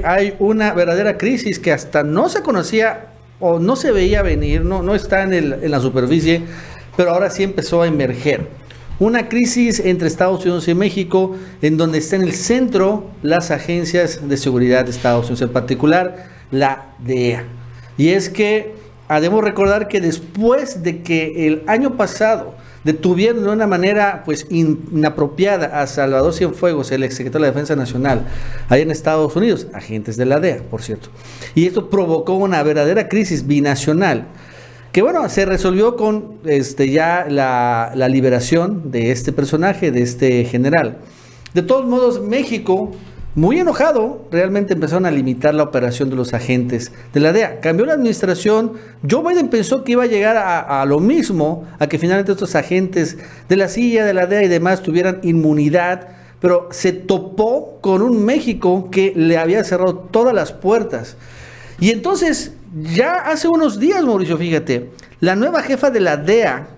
hay una verdadera crisis que hasta no se conocía o no se veía venir, no está en la superficie, pero ahora sí empezó a emerger. Una crisis entre Estados Unidos y México, en donde está en el centro las agencias de seguridad de Estados Unidos, en particular la DEA. Y es que debemos recordar que después de que el año pasado detuvieron de una manera pues inapropiada a Salvador Cienfuegos, el exsecretario de la Defensa Nacional, allá en Estados Unidos, agentes de la DEA, por cierto. Y esto provocó una verdadera crisis binacional, que bueno, se resolvió con ya la liberación de este personaje, de este general. De todos modos, México, muy enojado, realmente empezaron a limitar la operación de los agentes de la DEA. Cambió la administración. Joe Biden pensó que iba a llegar a lo mismo, a que finalmente estos agentes de la CIA, de la DEA y demás tuvieran inmunidad, pero se topó con un México que le había cerrado todas las puertas. Y entonces, ya hace unos días, Mauricio, fíjate, la nueva jefa de la DEA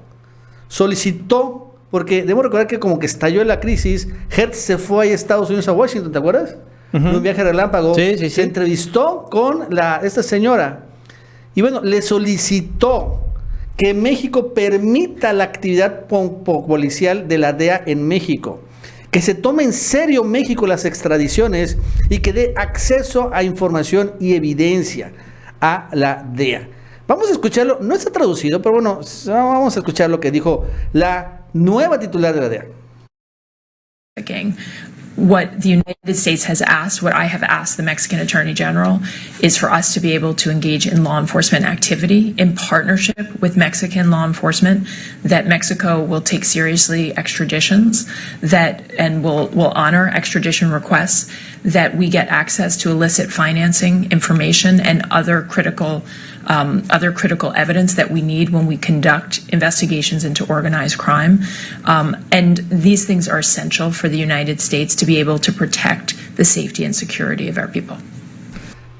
solicitó, porque debemos recordar que como que estalló la crisis, Hertz se fue a Estados Unidos, a Washington, ¿te acuerdas? En un viaje relámpago. Sí. Se entrevistó con esta señora y bueno, le solicitó que México permita la actividad policial de la DEA en México, que se tome en serio México las extradiciones y que dé acceso a información y evidencia a la DEA. Vamos a escucharlo, no está traducido, pero bueno, vamos a escuchar lo que dijo la nueva titular de la DEA. What the United States has asked, what I have asked the Mexican Attorney General, is for us to be able to engage in law enforcement activity in partnership with Mexican law enforcement, that Mexico will take seriously extraditions, and will honor extradition requests, that we get access to illicit financing information and other critical evidence that we need when we conduct investigations into organized crime. And these things are essential for the United States to be able to protect the safety and security of our people.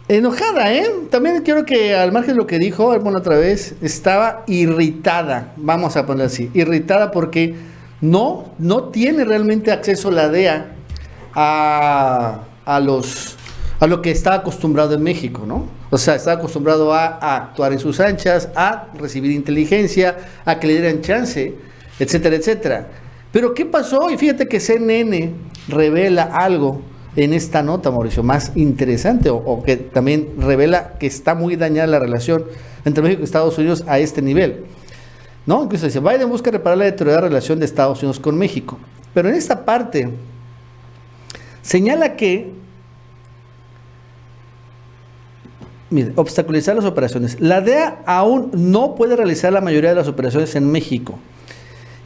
Enojada, ¿eh? También quiero que, al margen de lo que dijo, bueno, otra vez, estaba irritada, vamos a poner así, irritada porque no tiene realmente acceso la DEA a lo que está acostumbrado en México, ¿no? O sea, está acostumbrado a actuar en sus anchas, a recibir inteligencia, a que le dieran chance, etcétera, etcétera. Pero ¿qué pasó? Y fíjate que CNN revela algo en esta nota, Mauricio, más interesante, o que también revela que está muy dañada la relación entre México y Estados Unidos a este nivel, ¿no? Incluso dice, Biden busca reparar la deteriorada relación de Estados Unidos con México. Pero en esta parte señala que obstaculizar las operaciones. La DEA aún no puede realizar la mayoría de las operaciones en México.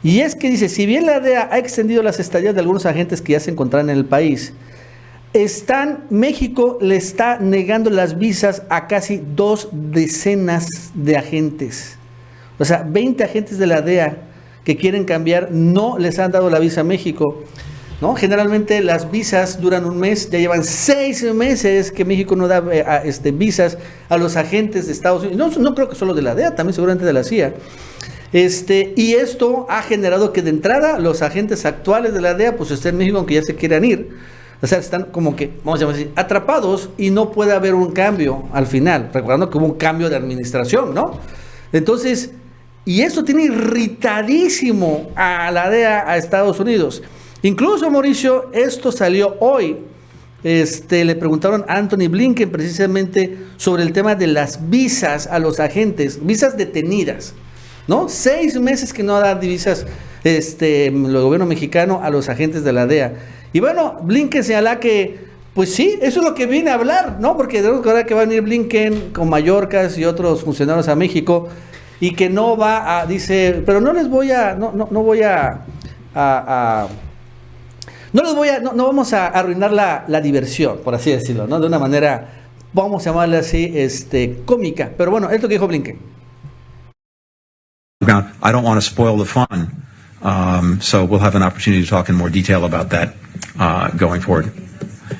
Y es que dice, si bien la DEA ha extendido las estadías de algunos agentes que ya se encontraban en el país, México le está negando las visas a casi 2 decenas de agentes. O sea, 20 agentes de la DEA que quieren cambiar no les han dado la visa a México, ¿no? Generalmente las visas duran un mes, ya llevan 6 meses que México no da visas a los agentes de Estados Unidos. No creo que solo de la DEA, también seguramente de la CIA. Y esto ha generado que de entrada los agentes actuales de la DEA pues estén en México, aunque ya se quieran ir. O sea, están como que, vamos a decir, atrapados y no puede haber un cambio al final. Recordando que hubo un cambio de administración, ¿no? Entonces, y esto tiene irritadísimo a la DEA, a Estados Unidos. Incluso, Mauricio, esto salió hoy. Le preguntaron a Anthony Blinken precisamente sobre el tema de las visas a los agentes, visas detenidas, ¿no? 6 meses que no da visas el gobierno mexicano a los agentes de la DEA. Y bueno, Blinken señala que, pues sí, eso es lo que viene a hablar, ¿no? Porque tenemos que ver que va a venir Blinken con Mallorcas y otros funcionarios a México y que no va a, dice, pero no vamos a arruinar la diversión, por así decirlo, ¿no? De una manera, vamos a llamarla así, cómica. Pero bueno, es lo que dijo Blinken. I don't want to spoil the fun, so we'll have an opportunity to talk in more detail about that going forward.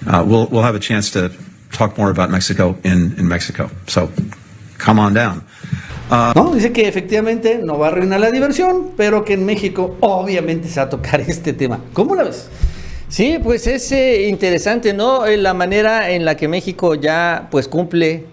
We'll have a chance to talk more about Mexico in Mexico, so come on down. No, dice que efectivamente no va a arruinar la diversión, pero que en México obviamente se va a tocar este tema. ¿Cómo la ves? Sí, pues es interesante, ¿no? La manera en la que México ya pues cumple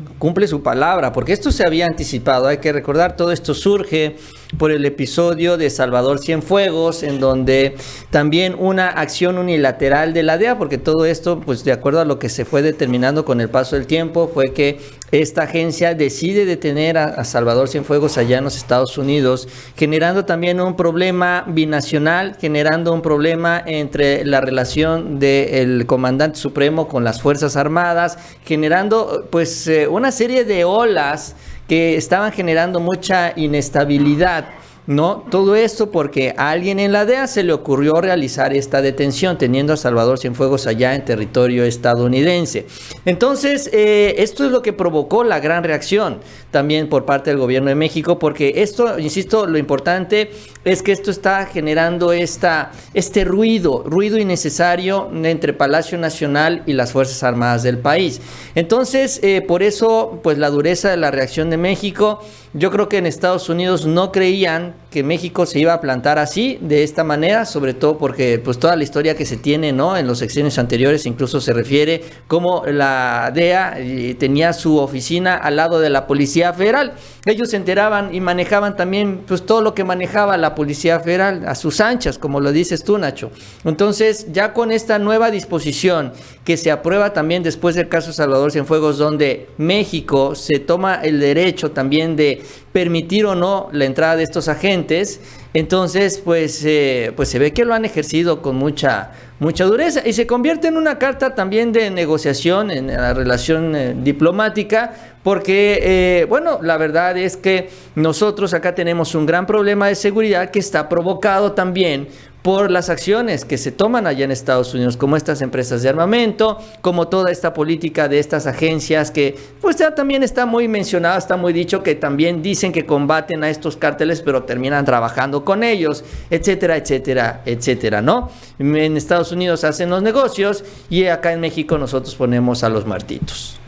su palabra, porque esto se había anticipado, hay que recordar, todo esto surge por el episodio de Salvador Cienfuegos, en donde también una acción unilateral de la DEA, porque todo esto, pues de acuerdo a lo que se fue determinando con el paso del tiempo, fue que esta agencia decide detener a Salvador Cienfuegos allá en los Estados Unidos, generando también un problema binacional, generando un problema entre la relación del comandante supremo con las Fuerzas Armadas, generando pues una serie de olas que estaban generando mucha inestabilidad, ¿no? Todo esto porque a alguien en la DEA se le ocurrió realizar esta detención, teniendo a Salvador Cienfuegos allá en territorio estadounidense. Entonces, esto es lo que provocó la gran reacción también por parte del gobierno de México, porque esto, insisto, lo importante es que esto está generando este ruido innecesario entre Palacio Nacional y las Fuerzas Armadas del país. Entonces, por eso, pues la dureza de la reacción de México. Yo creo que en Estados Unidos no creían que México se iba a plantar así, de esta manera, sobre todo porque pues toda la historia que se tiene, ¿no?, en los sexenios anteriores incluso se refiere cómo la DEA tenía su oficina al lado de la Policía Federal. Ellos se enteraban y manejaban también pues todo lo que manejaba la Policía Federal a sus anchas, como lo dices tú, Nacho. Entonces, ya con esta nueva disposición que se aprueba también después del caso Salvador Cienfuegos, donde México se toma el derecho también de permitir o no la entrada de estos agentes, entonces pues se ve que lo han ejercido con mucha dureza y se convierte en una carta también de negociación en la relación diplomática, porque bueno, la verdad es que nosotros acá tenemos un gran problema de seguridad que está provocado también por las acciones que se toman allá en Estados Unidos, como estas empresas de armamento, como toda esta política de estas agencias que pues ya también está muy mencionada, está muy dicho, que también dicen que combaten a estos cárteles, pero terminan trabajando con ellos, etcétera, etcétera, etcétera, ¿no? En Estados Unidos hacen los negocios y acá en México nosotros ponemos a los muertitos.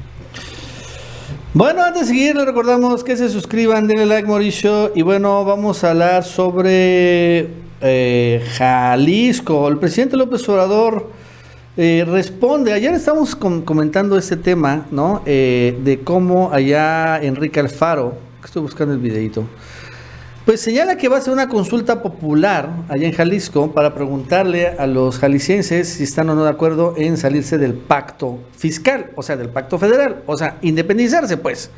Bueno, antes de seguir, les recordamos que se suscriban, denle like, Mauricio, y bueno, vamos a hablar sobre Jalisco. El presidente López Obrador responde. Ayer estamos comentando este tema, ¿no? De cómo allá Enrique Alfaro, estoy buscando el videito, pues señala que va a hacer una consulta popular allá en Jalisco para preguntarle a los jaliscienses si están o no de acuerdo en salirse del pacto fiscal, o sea, del pacto federal, o sea, independizarse, pues.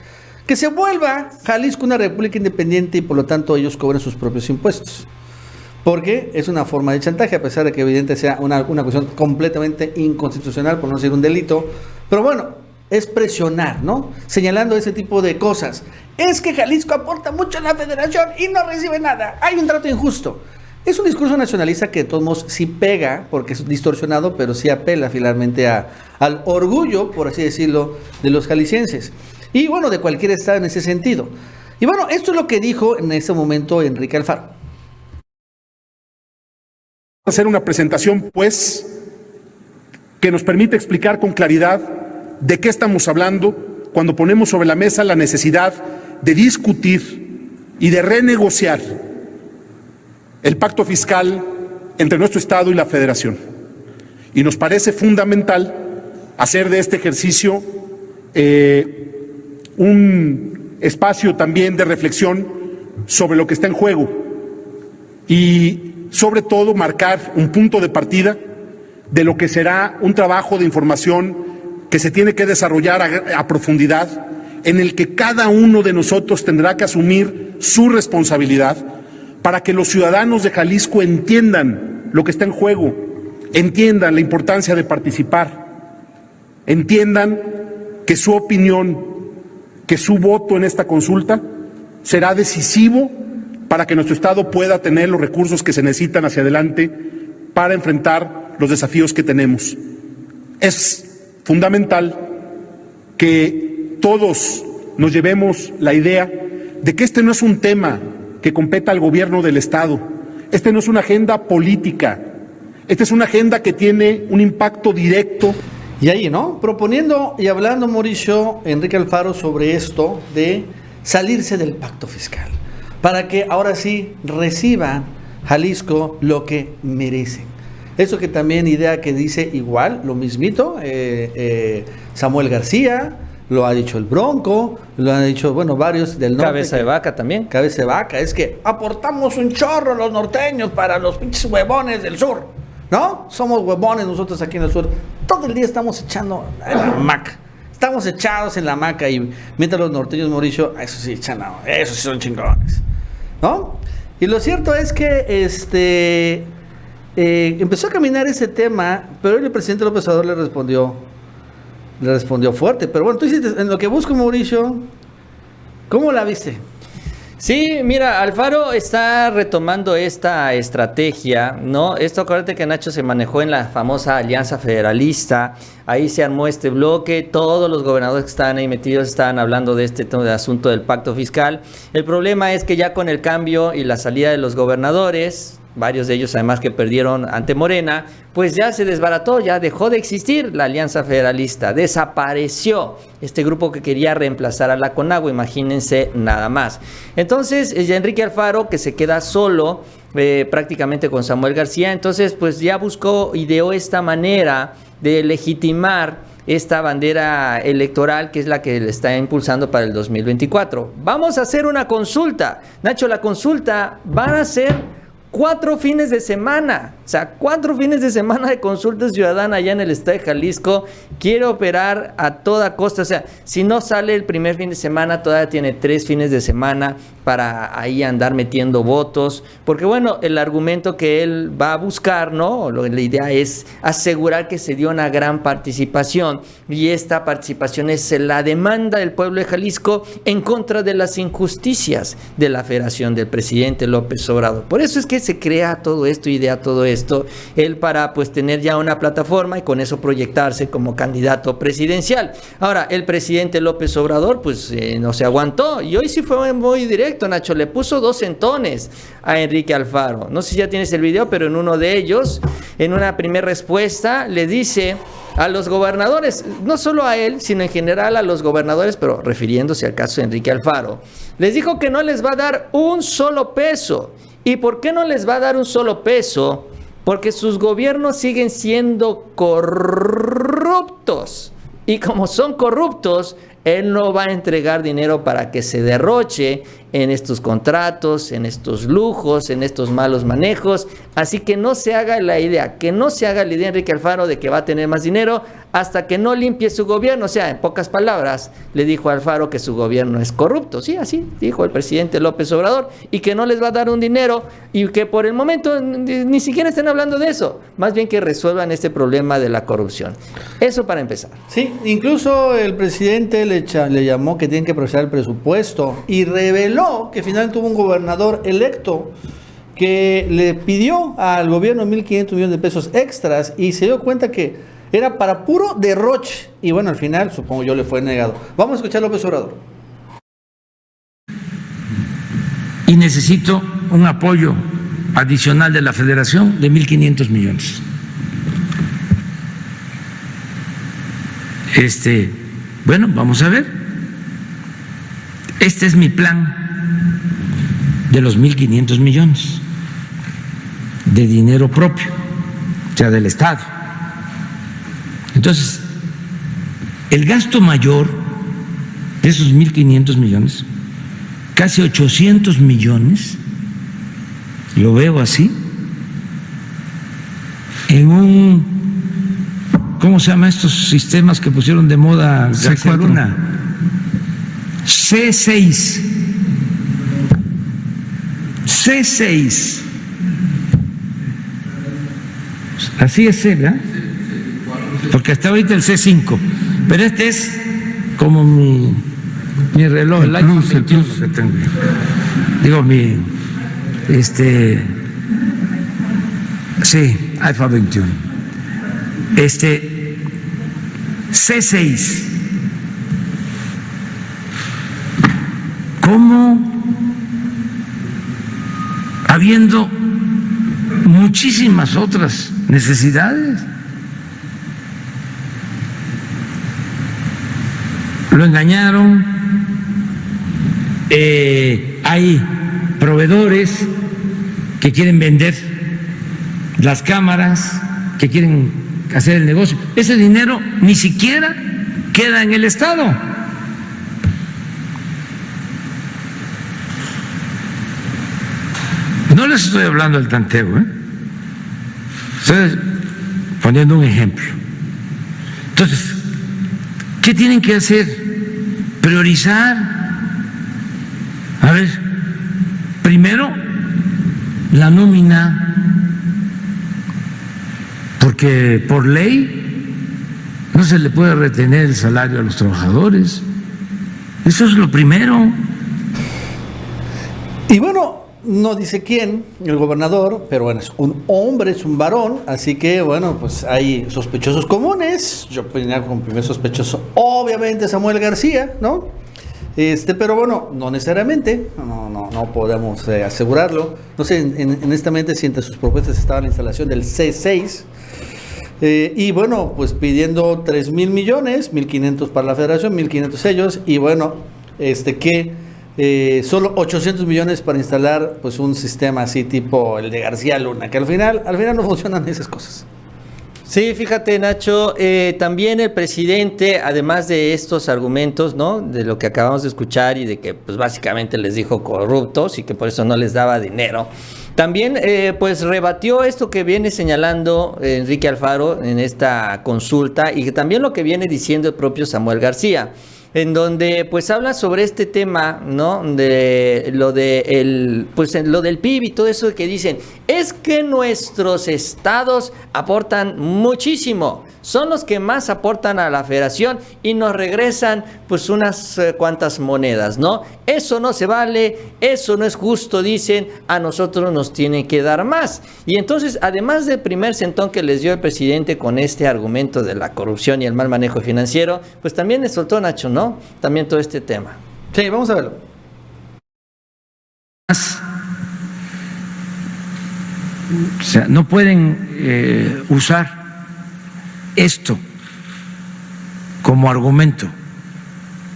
Que se vuelva Jalisco una república independiente y por lo tanto ellos cobren sus propios impuestos. Porque es una forma de chantaje, a pesar de que evidente sea una cuestión completamente inconstitucional, por no decir un delito. Pero bueno, es presionar, ¿no? Señalando ese tipo de cosas. Es que Jalisco aporta mucho a la federación y no recibe nada. Hay un trato injusto. Es un discurso nacionalista que de todos modos sí pega, porque es distorsionado, pero sí apela finalmente al orgullo, por así decirlo, de los jaliscienses. Y bueno, de cualquier estado en ese sentido. Y bueno, esto es lo que dijo en ese momento Enrique Alfaro. Hacer una presentación, pues, que nos permite explicar con claridad de qué estamos hablando cuando ponemos sobre la mesa la necesidad de discutir y de renegociar el pacto fiscal entre nuestro Estado y la Federación. Y nos parece fundamental hacer de este ejercicio un espacio también de reflexión sobre lo que está en juego y sobre todo marcar un punto de partida de lo que será un trabajo de información que se tiene que desarrollar a profundidad, en el que cada uno de nosotros tendrá que asumir su responsabilidad para que los ciudadanos de Jalisco entiendan lo que está en juego, entiendan la importancia de participar, entiendan que su opinión, que su voto en esta consulta será decisivo para que nuestro Estado pueda tener los recursos que se necesitan hacia adelante para enfrentar los desafíos que tenemos. Es fundamental que todos nos llevemos la idea de que este no es un tema que competa al gobierno del Estado, este no es una agenda política, esta es una agenda que tiene un impacto directo. Y ahí, ¿no? Proponiendo y hablando, Mauricio, Enrique Alfaro, sobre esto de salirse del pacto fiscal, para que ahora sí reciba Jalisco lo que merecen. Eso que también idea que dice igual, lo mismito, Samuel García, lo ha dicho el Bronco, lo han dicho, bueno, varios del norte. Cabeza de Vaca también. Cabeza de Vaca, es que aportamos un chorro los norteños para los pinches huevones del sur, ¿no? Somos huevones nosotros aquí en el sur. Todo el día estamos echando en la hamaca. Estamos echados en la hamaca y mientras los norteños, Mauricio, eso sí echan, eso sí son chingones, ¿no? Y lo cierto es que empezó a caminar ese tema, pero el presidente López Obrador le respondió fuerte. Pero bueno, tú hiciste, en lo que busco, Mauricio, ¿cómo la viste? Sí, mira, Alfaro está retomando esta estrategia, ¿no? Esto, acuérdate que Nacho se manejó en la famosa Alianza Federalista, ahí se armó este bloque, todos los gobernadores que estaban ahí metidos estaban hablando de este asunto del pacto fiscal. El problema es que ya con el cambio y la salida de los gobernadores, varios de ellos además que perdieron ante Morena, pues ya se desbarató, ya dejó de existir la Alianza Federalista, desapareció este grupo que quería reemplazar a la CONAGUA, imagínense nada más. Entonces, ya Enrique Alfaro, que se queda solo prácticamente con Samuel García, entonces pues ya ideó esta manera de legitimar esta bandera electoral que es la que le está impulsando para el 2024. Vamos a hacer una consulta. Nacho, la consulta van a ser 4 fines de semana, o sea, 4 fines de semana de consulta ciudadana allá en el estado de Jalisco. Quiere operar a toda costa, o sea, si no sale el primer fin de semana, todavía tiene 3 fines de semana para ahí andar metiendo votos, porque bueno, el argumento que él va a buscar, ¿no? La idea es asegurar que se dio una gran participación, y esta participación es la demanda del pueblo de Jalisco en contra de las injusticias de la federación del presidente López Obrador. Por eso es que se crea todo esto, idea todo esto, él para pues tener ya una plataforma y con eso proyectarse como candidato presidencial. Ahora, el presidente López Obrador pues no se aguantó, y hoy sí fue muy directo, Nacho, le puso 2 centones a Enrique Alfaro. No sé si ya tienes el video, pero en uno de ellos, en una primera respuesta, le dice a los gobernadores, no solo a él, sino en general a los gobernadores, pero refiriéndose al caso de Enrique Alfaro, les dijo que no les va a dar un solo peso. ¿Y por qué no les va a dar un solo peso? Porque sus gobiernos siguen siendo corruptos. Y como son corruptos, él no va a entregar dinero para que se derroche en estos contratos, en estos lujos, en estos malos manejos. Así que no se haga la idea, Enrique Alfaro, de que va a tener más dinero hasta que no limpie su gobierno. O sea, en pocas palabras, le dijo a Alfaro que su gobierno es corrupto. Sí, así dijo el presidente López Obrador, y que no les va a dar un dinero, y que por el momento ni siquiera estén hablando de eso, más bien que resuelvan este problema de la corrupción. Eso para empezar. Sí, incluso el presidente le llamó que tienen que presentar el presupuesto, y reveló que finalmente tuvo un gobernador electo que le pidió al gobierno 1.500 millones de pesos extras, y se dio cuenta que era para puro derroche, y bueno, al final supongo yo le fue negado. Vamos a escuchar a López Obrador. Y necesito un apoyo adicional de la Federación de 1.500 millones. Bueno, vamos a ver. Este es mi plan de los 1.500 millones de dinero propio, o sea, del Estado. Entonces, el gasto mayor de esos 1.500 millones, casi 800 millones, lo veo así, en un, ¿cómo se llama estos sistemas que pusieron de moda? C6. Así es, ¿verdad? Porque hasta ahorita el C5, pero este es como mi reloj, el iPhone 21 que tengo. Digo, sí, iPhone 21. C6. ¿Cómo? Habiendo muchísimas otras necesidades. Lo engañaron. Hay proveedores que quieren vender las cámaras que quieren hacer el negocio. Ese dinero ni siquiera queda en el Estado. No les estoy hablando del tanteo, estoy poniendo un ejemplo. Entonces, ¿qué tienen que hacer? Priorizar. A ver, primero, la nómina, porque por ley no se le puede retener el salario a los trabajadores. Eso es lo primero. Y bueno, no dice quién, el gobernador, pero bueno, es un hombre, es un varón, así que bueno, pues hay sospechosos comunes. Yo ponía como primer sospechoso, obviamente, Samuel García, ¿no? Pero bueno, no necesariamente, no podemos asegurarlo. No sé, honestamente, si entre sus propuestas estaba la instalación del C6. Y bueno, pues pidiendo 3,000 millones, 1,500 para la federación, 1,500 ellos, y bueno, solo 800 millones para instalar pues un sistema así tipo el de García Luna, que al final no funcionan esas cosas. Sí, fíjate, Nacho, también el presidente, además de estos argumentos, ¿no?, de lo que acabamos de escuchar y de que pues básicamente les dijo corruptos y que por eso no les daba dinero, también pues rebatió esto que viene señalando Enrique Alfaro en esta consulta y que también lo que viene diciendo el propio Samuel García, en donde pues habla sobre este tema, ¿no?, de lo de lo del PIB y todo eso que dicen, es que nuestros estados aportan muchísimo, son los que más aportan a la federación y nos regresan pues unas cuantas monedas, ¿no? Eso no se vale, eso no es justo, dicen, a nosotros nos tienen que dar más. Y entonces, además del primer sentón que les dio el presidente con este argumento de la corrupción y el mal manejo financiero, pues también le soltó, Nacho, ¿no?, también todo este tema. Sí, vamos a verlo. O sea, no pueden usar esto como argumento.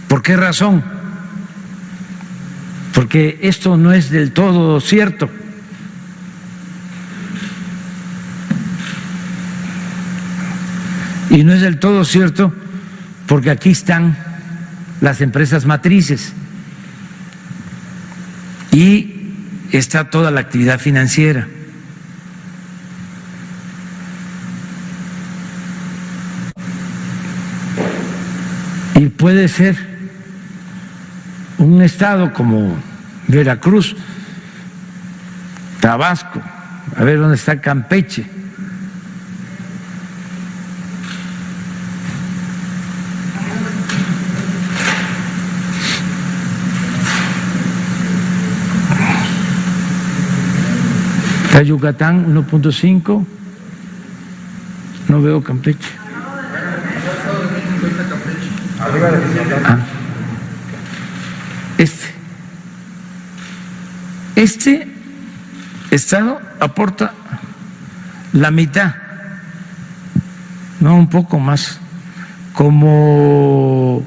¿Por qué razón? Porque esto no es del todo cierto. Y no es del todo cierto porque aquí están las empresas matrices y está toda la actividad financiera. Y puede ser un estado como Veracruz, Tabasco, a ver dónde está Campeche. Está Yucatán 1.5, no veo Campeche. Este estado aporta la mitad, no, un poco más, como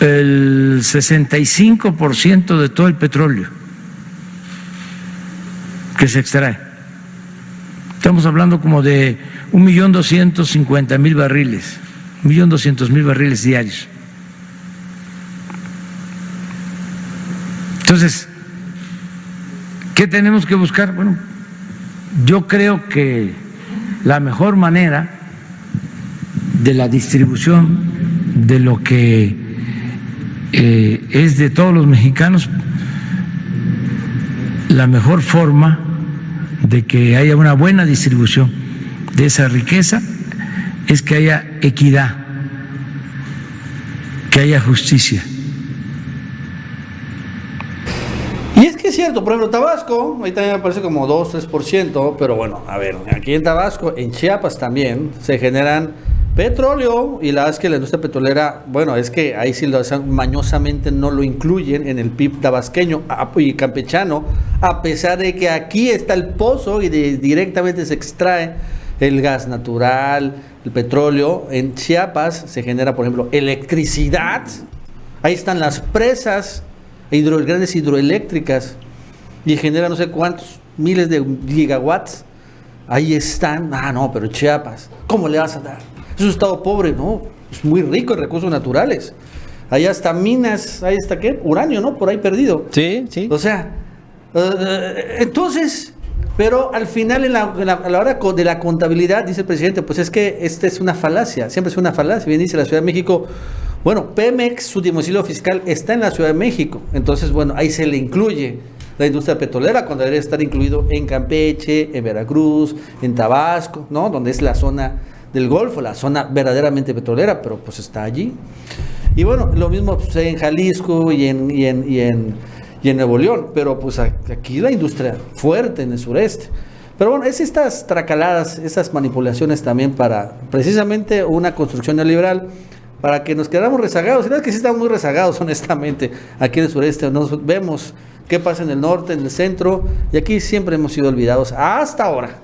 el 65% de todo el petróleo que se extrae. Estamos hablando como de 1.250.000 barriles. 1.200.000 barriles diarios. Entonces, ¿qué tenemos que buscar? Bueno, yo creo que la mejor manera de la distribución de lo que es de todos los mexicanos, la mejor forma de que haya una buena distribución de esa riqueza es que haya equidad, que haya justicia. Y es que es cierto, por ejemplo, Tabasco, ahí también me parece como 2-3%, pero bueno, a ver, aquí en Tabasco, en Chiapas también, se generan petróleo, y la verdad es que la industria petrolera, bueno, es que ahí sí mañosamente no lo incluyen en el PIB tabasqueño y campechano, a pesar de que aquí está el pozo y directamente se extrae el gas natural, el petróleo. En Chiapas se genera, por ejemplo, electricidad. Ahí están las presas, grandes hidroeléctricas, y genera no sé cuántos miles de gigawatts. ahí están. No, pero Chiapas, ¿cómo le vas a dar? Es un estado pobre, no, es muy rico en recursos naturales. Hay hasta minas, hay hasta ¿qué? Uranio, ¿no? Por ahí perdido. Sí, sí. O sea, entonces, pero al final a la hora de la contabilidad, dice el presidente, pues es que esta es una falacia, siempre es una falacia. Bien dice la Ciudad de México, bueno, Pemex, su domicilio fiscal está en la Ciudad de México. Entonces, bueno, ahí se le incluye la industria petrolera cuando debería estar incluido en Campeche, en Veracruz, en Tabasco, ¿no? Donde es la zona del Golfo, la zona verdaderamente petrolera, pero pues está allí. Y bueno, lo mismo sucede en Jalisco y en Nuevo León, pero pues aquí la industria fuerte en el sureste. Pero bueno, es estas tracaladas, esas manipulaciones también para precisamente una construcción neoliberal, para que nos quedamos rezagados. Y no es que sí estamos muy rezagados, honestamente, aquí en el sureste. Nos vemos qué pasa en el norte, en el centro, y aquí siempre hemos sido olvidados hasta ahora.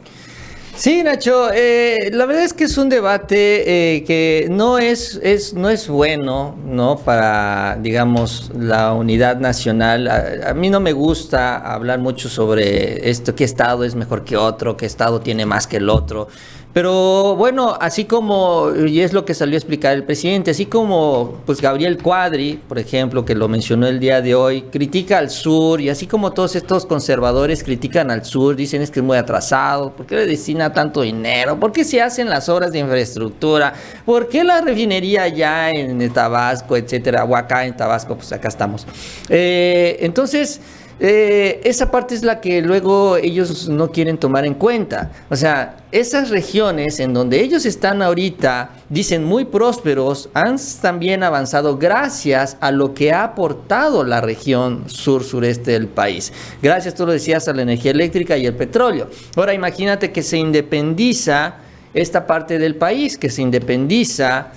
Sí, Nacho, la verdad es que es un debate que no es bueno, ¿no? Para, digamos, la unidad nacional. A mí no me gusta hablar mucho sobre esto, qué estado es mejor que otro, qué estado tiene más que el otro. Pero bueno, así como, y es lo que salió a explicar el presidente, así como pues Gabriel Cuadri, por ejemplo, que lo mencionó el día de hoy, critica al sur, y así como todos estos conservadores critican al sur, dicen es que es muy atrasado, ¿por qué le destina tanto dinero? ¿Por qué se hacen las obras de infraestructura? ¿Por qué la refinería allá en Tabasco, etcétera? O acá en Tabasco, pues acá estamos. Entonces, esa parte es la que luego ellos no quieren tomar en cuenta. O sea, esas regiones en donde ellos están ahorita, dicen muy prósperos, han también avanzado gracias a lo que ha aportado la región sur-sureste del país. Gracias, tú lo decías, a la energía eléctrica y el petróleo. Ahora imagínate que se independiza esta parte del país, que se independiza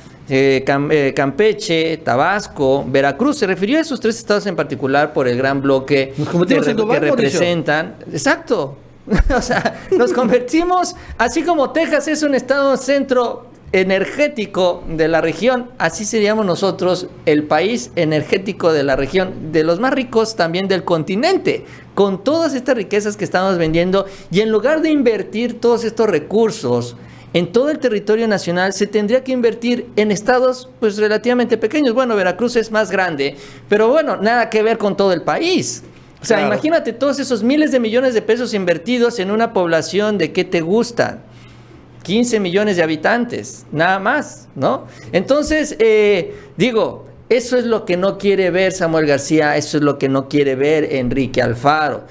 Campeche, Tabasco, Veracruz. Se refirió a esos tres estados en particular por el gran bloque que representan. Exacto. O sea, nos convertimos, así como Texas es un estado centro energético de la región, así seríamos nosotros el país energético de la región, de los más ricos también del continente, con todas estas riquezas que estamos vendiendo, y en lugar de invertir todos estos recursos en todo el territorio nacional, se tendría que invertir en estados pues relativamente pequeños. Bueno, Veracruz es más grande, pero bueno, nada que ver con todo el país. O sea, claro, imagínate todos esos miles de millones de pesos invertidos en una población de ¿qué te gusta? 15 millones de habitantes, nada más, ¿no? Entonces, digo, eso es lo que no quiere ver Samuel García, eso es lo que no quiere ver Enrique Alfaro.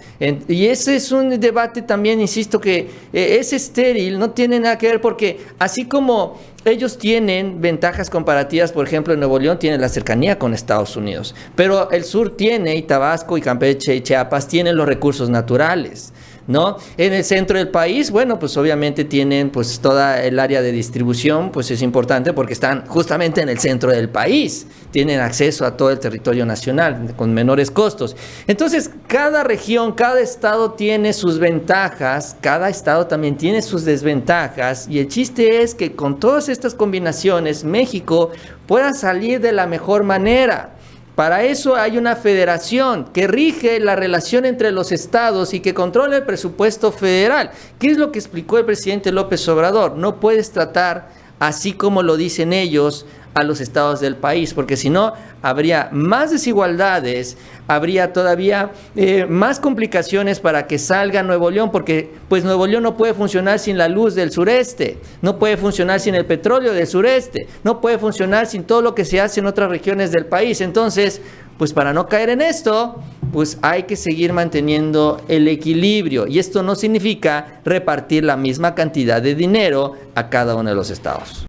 Y ese es un debate también, insisto, que es estéril, no tiene nada que ver, porque así como ellos tienen ventajas comparativas, por ejemplo, en Nuevo León tienen la cercanía con Estados Unidos, pero el sur tiene, y Tabasco, y Campeche, y Chiapas tienen los recursos naturales, ¿no? En el centro del país, bueno, pues obviamente tienen pues toda el área de distribución, pues es importante porque están justamente en el centro del país, tienen acceso a todo el territorio nacional con menores costos. Entonces, cada región, cada estado tiene sus ventajas, cada estado también tiene sus desventajas, y el chiste es que con todas estas combinaciones México pueda salir de la mejor manera. Para eso hay una federación que rige la relación entre los estados y que controla el presupuesto federal. ¿Qué es lo que explicó el presidente López Obrador? No puedes tratar así como lo dicen ellos a los estados del país, porque si no habría más desigualdades, habría todavía más complicaciones para que salga Nuevo León, porque pues Nuevo León no puede funcionar sin la luz del sureste, no puede funcionar sin el petróleo del sureste, no puede funcionar sin todo lo que se hace en otras regiones del país. Entonces, pues para no caer en esto, pues hay que seguir manteniendo el equilibrio, y esto no significa repartir la misma cantidad de dinero a cada uno de los estados.